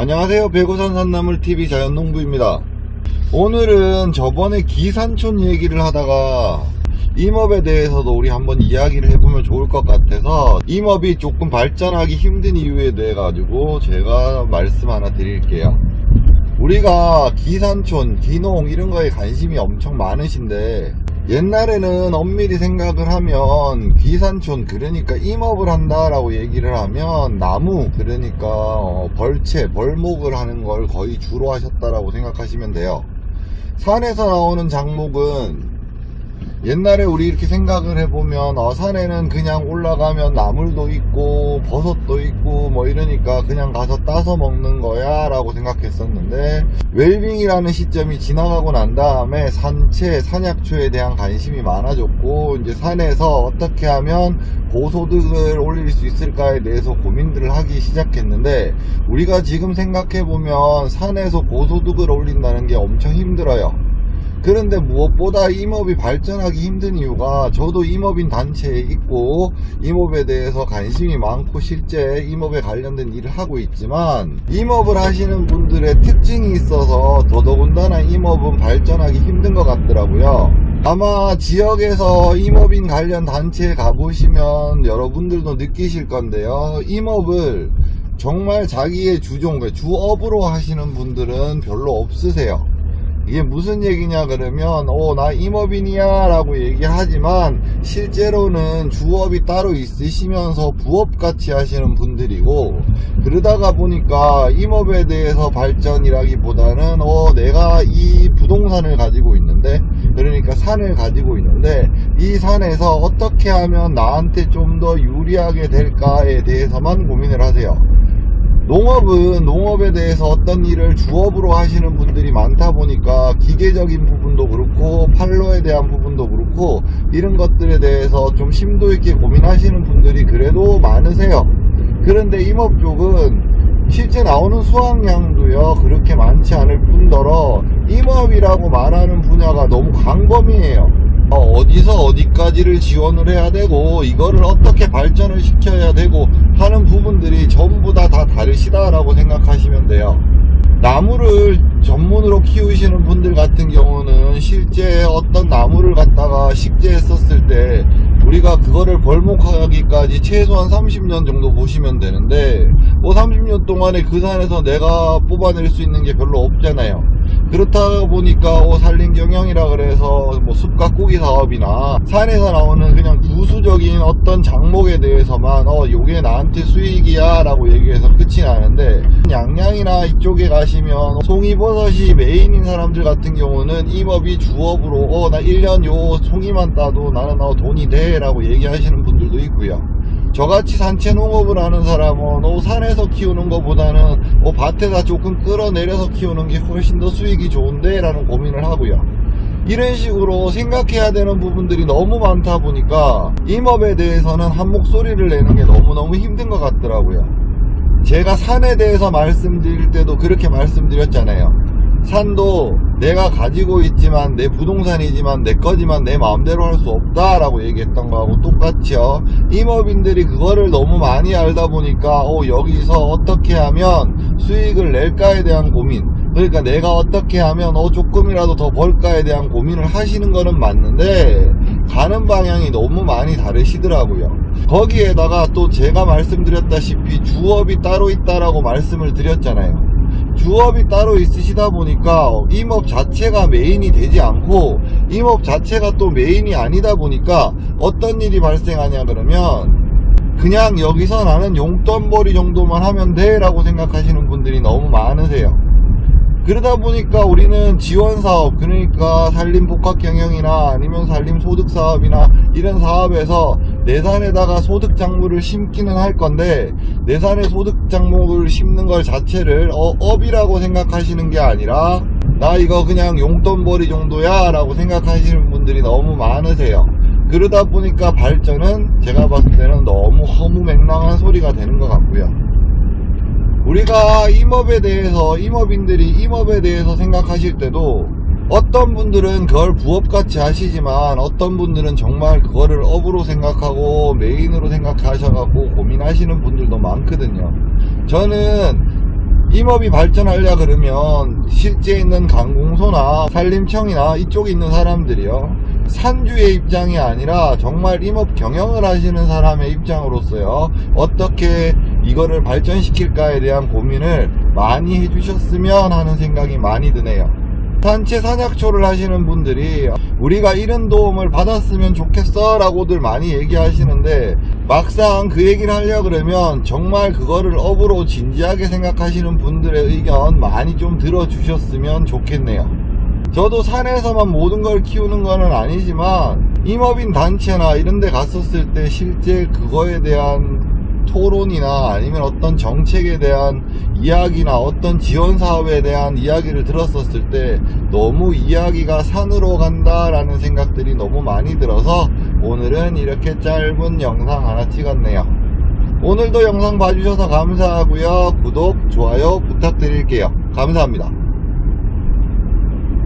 안녕하세요. 백오산 산나물TV 자연농부입니다. 오늘은 저번에 기산촌 얘기를 하다가 임업에 대해서도 우리 한번 이야기를 해보면 좋을 것 같아서 임업이 조금 발전하기 힘든 이유에 대해 가지고 제가 말씀 하나 드릴게요. 우리가 기산촌, 기농 이런 거에 관심이 엄청 많으신데 옛날에는 엄밀히 생각을 하면 기산촌, 그러니까 임업을 한다라고 얘기를 하면 나무, 그러니까 벌채, 벌목을 하는 걸 거의 주로 하셨다라고 생각하시면 돼요. 산에서 나오는 작목은 옛날에 우리 이렇게 생각을 해보면 산에는 그냥 올라가면 나물도 있고 버섯도 있고 뭐 이러니까 그냥 가서 따서 먹는 거야 라고 생각했었는데, 웰빙이라는 시점이 지나가고 난 다음에 산채, 산약초에 대한 관심이 많아졌고, 이제 산에서 어떻게 하면 고소득을 올릴 수 있을까에 대해서 고민들을 하기 시작했는데, 우리가 지금 생각해보면 산에서 고소득을 올린다는 게 엄청 힘들어요. 그런데 무엇보다 임업이 발전하기 힘든 이유가, 저도 임업인 단체에 있고 임업에 대해서 관심이 많고 실제 임업에 관련된 일을 하고 있지만, 임업을 하시는 분들의 특징이 있어서 더더군다나 임업은 발전하기 힘든 것 같더라고요. 아마 지역에서 임업인 관련 단체에 가보시면 여러분들도 느끼실 건데요, 임업을 정말 자기의 주종, 주업으로 하시는 분들은 별로 없으세요. 이게 무슨 얘기냐 그러면 나 임업인이야 라고 얘기하지만 실제로는 주업이 따로 있으시면서 부업같이 하시는 분들이고, 그러다가 보니까 임업에 대해서 발전이라기보다는 내가 이 부동산을 가지고 있는데, 그러니까 산을 가지고 있는데 이 산에서 어떻게 하면 나한테 좀 더 유리하게 될까에 대해서만 고민을 하세요. 농업은 농업에 대해서 어떤 일을 주업으로 하시는 분들이 많다 보니까 기계적인 부분도 그렇고 판로에 대한 부분도 그렇고 이런 것들에 대해서 좀 심도 있게 고민하시는 분들이 그래도 많으세요. 그런데 임업 쪽은 실제 나오는 수확량도요 그렇게 많지 않을 뿐더러 임업이라고 말하는 분야가 너무 광범위해요. 어디서 어디까지를 지원을 해야 되고 이거를 어떻게 발전을 시켜야 되고 하는 부분들이 전부 다 다르시다라고 생각하시면 돼요. 나무를 전문으로 키우시는 분들 같은 경우는 실제 어떤 나무를 갖다가 식재했었을 때 우리가 그거를 벌목하기까지 최소한 30년 정도 보시면 되는데, 30년 동안에 그 산에서 내가 뽑아낼 수 있는 게 별로 없잖아요. 그렇다 보니까 산림경영이라 그래서 숲가꾸기 사업이나 산에서 나오는 그냥 부수적인 어떤 작목에 대해서만 요게 나한테 수익이야 라고 얘기해서 끝이 나는데, 양양이나 이쪽에 가시면 송이버섯이 메인인 사람들 같은 경우는 임업이 주업으로 나 1년 요 송이만 따도 나는 돈이 돼 라고 얘기하시는 분들도 있고요. 저같이 산채 농업을 하는 사람은 산에서 키우는 것보다는 밭에다 조금 끌어내려서 키우는 게 훨씬 더 수익이 좋은데 라는 고민을 하고요. 이런 식으로 생각해야 되는 부분들이 너무 많다 보니까 임업에 대해서는 한 목소리를 내는 게 너무너무 힘든 것 같더라고요. 제가 산에 대해서 말씀드릴 때도 그렇게 말씀드렸잖아요. 산도 내가 가지고 있지만 내 부동산이지만 내 거지만 내 마음대로 할 수 없다 라고 얘기했던 거하고 똑같이요, 임업인들이 그거를 너무 많이 알다 보니까 여기서 어떻게 하면 수익을 낼까에 대한 고민, 그러니까 내가 어떻게 하면 조금이라도 더 벌까에 대한 고민을 하시는 거는 맞는데 가는 방향이 너무 많이 다르시더라고요. 거기에다가 또 제가 말씀드렸다시피 주업이 따로 있다라고 말씀을 드렸잖아요. 주업이 따로 있으시다 보니까 임업 자체가 메인이 되지 않고 임업 자체가 또 메인이 아니다 보니까 어떤 일이 발생하냐 그러면 그냥 여기서 나는 용돈벌이 정도만 하면 돼 라고 생각하시는 분들이 너무 많으세요. 그러다 보니까 우리는 지원사업, 그러니까 산림복합경영이나 아니면 산림소득사업이나 이런 사업에서 내 산에다가 소득작물을 심기는 할 건데, 내 산에 소득작물을 심는 걸 자체를 업이라고 생각하시는 게 아니라 나 이거 그냥 용돈벌이 정도야 라고 생각하시는 분들이 너무 많으세요. 그러다 보니까 발전은 제가 봤을 때는 너무 허무맹랑한 소리가 되는 것 같고요. 우리가 임업에 대해서, 임업인들이 임업에 대해서 생각하실 때도 어떤 분들은 그걸 부업같이 하시지만 어떤 분들은 정말 그거를 업으로 생각하고 메인으로 생각하셔갖고 고민하시는 분들도 많거든요. 저는 임업이 발전하려 그러면 실제 있는 관공서나 산림청이나 이쪽에 있는 사람들이요, 산주의 입장이 아니라 정말 임업 경영을 하시는 사람의 입장으로서요, 어떻게 이거를 발전시킬까에 대한 고민을 많이 해주셨으면 하는 생각이 많이 드네요. 단체 산약초를 하시는 분들이 우리가 이런 도움을 받았으면 좋겠어 라고들 많이 얘기하시는데, 막상 그 얘기를 하려 그러면 정말 그거를 업으로 진지하게 생각하시는 분들의 의견 많이 좀 들어주셨으면 좋겠네요. 저도 산에서만 모든 걸 키우는 거는 아니지만 임업인 단체나 이런 데 갔었을 때 실제 그거에 대한 토론이나 아니면 어떤 정책에 대한 이야기나 어떤 지원 사업에 대한 이야기를 들었었을 때 너무 이야기가 산으로 간다라는 생각들이 너무 많이 들어서 오늘은 이렇게 짧은 영상 하나 찍었네요. 오늘도 영상 봐주셔서 감사하고요. 구독, 좋아요 부탁드릴게요. 감사합니다.